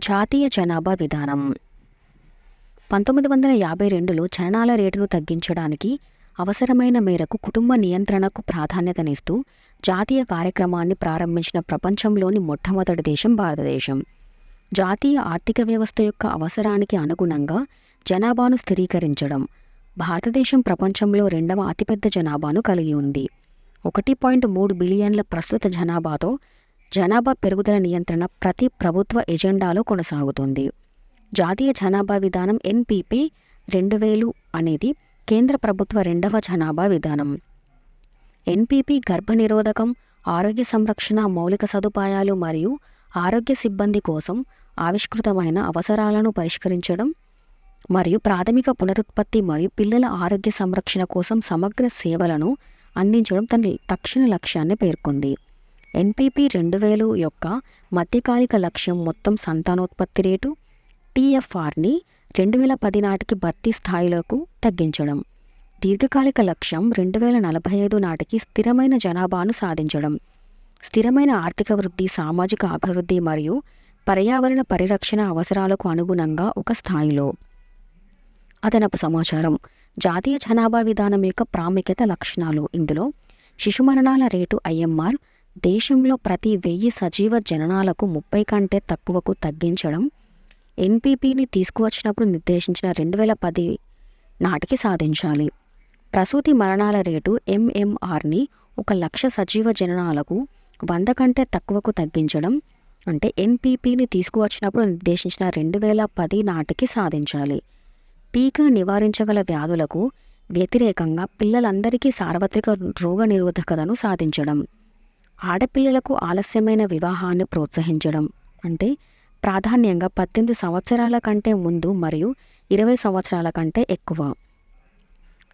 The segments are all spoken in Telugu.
జాతీయ జనాభా విధానం 1952లో జననాల రేటును తగ్గించడానికి అవసరమైన మేరకు కుటుంబ నియంత్రణకు ప్రాధాన్యతనిస్తూ జాతీయ కార్యక్రమాన్ని ప్రారంభించిన ప్రపంచంలోని మొట్టమొదటి దేశం భారతదేశం. జాతీయ ఆర్థిక వ్యవస్థ యొక్క అవసరానికి అనుగుణంగా జనాభాను స్థిరీకరించడం. భారతదేశం ప్రపంచంలో రెండవ అతిపెద్ద జనాభాను కలిగి ఉంది. 1.3 బిలియన్ల ప్రస్తుత జనాభాతో జనాభా పెరుగుదల నియంత్రణ ప్రతి ప్రభుత్వ ఎజెండాలో కొనసాగుతుంది. జాతీయ జనాభా విధానం NPP 2000 అనేది కేంద్ర ప్రభుత్వ రెండవ జనాభా విధానం. NPP గర్భనిరోధకం, ఆరోగ్య సంరక్షణ, మౌలిక సదుపాయాలు మరియు ఆరోగ్య సిబ్బంది కోసం ఆవిష్కృతమైన అవసరాలను పరిష్కరించడం మరియు ప్రాథమిక పునరుత్పత్తి మరియు పిల్లల ఆరోగ్య సంరక్షణ కోసం సమగ్ర సేవలను అందించడం తన తక్షణ లక్ష్యాన్ని పేర్కొంది. NPP 2000 యొక్క మధ్యకాలిక లక్ష్యం మొత్తం సంతానోత్పత్తి రేటు TFRని 2010 నాటికి భర్తీ స్థాయిలకు తగ్గించడం. దీర్ఘకాలిక లక్ష్యం 2045 నాటికి స్థిరమైన జనాభాను సాధించడం. స్థిరమైన ఆర్థిక వృద్ధి, సామాజిక అభివృద్ధి మరియు పర్యావరణ పరిరక్షణ అవసరాలకు అనుగుణంగా ఒక స్థాయిలో. అదనపు సమాచారం. జాతీయ జనాభా విధానం యొక్క ప్రాముఖ్యత, లక్షణాలు. ఇందులో శిశు మరణాల రేటు IMR దేశంలో ప్రతి 1000 సజీవ జననాలకు 30 కంటే తక్కువకు తగ్గించడం NPPని తీసుకువచ్చినప్పుడు నిర్దేశించిన 2010 నాటికి సాధించాలి. ప్రసూతి మరణాల రేటు MMRని 1,00,000 సజీవ జననాలకు 100 కంటే తక్కువకు తగ్గించడం అంటే NPPని తీసుకువచ్చినప్పుడు నిర్దేశించిన 2010 నాటికి సాధించాలి. టీకా నివారించగల వ్యాధులకు వ్యతిరేకంగా పిల్లలందరికీ సార్వత్రిక రోగ నిరోధకతను సాధించడం. ఆడపిల్లలకు ఆలస్యమైన వివాహాన్ని ప్రోత్సహించడం అంటే ప్రాధాన్యంగా 18 సంవత్సరాల కంటే ముందు మరియు 20 సంవత్సరాల కంటే ఎక్కువ.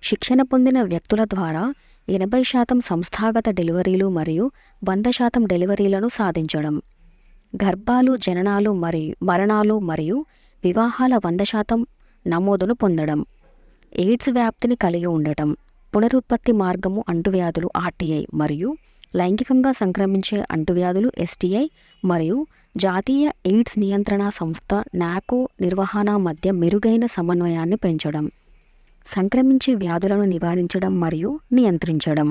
శిక్షణ పొందిన వ్యక్తుల ద్వారా 80% సంస్థాగత డెలివరీలు మరియు 100% డెలివరీలను సాధించడం. గర్భాలు, జననాలు మరియు మరణాలు మరియు వివాహాల 100% నమోదును పొందడం. ఎయిడ్స్ వ్యాప్తిని కలిగి ఉండటం. పునరుత్పత్తి మార్గము అంటువ్యాధులు RTI మరియు లైంగికంగా సంక్రమించే అంటువ్యాధులు STI మరియు జాతీయ ఎయిడ్స్ నియంత్రణ సంస్థ NACO నిర్వహణ మధ్య మెరుగైన సమన్వయాన్ని పెంచడం. సంక్రమించే వ్యాధులను నివారించడం మరియు నియంత్రించడం.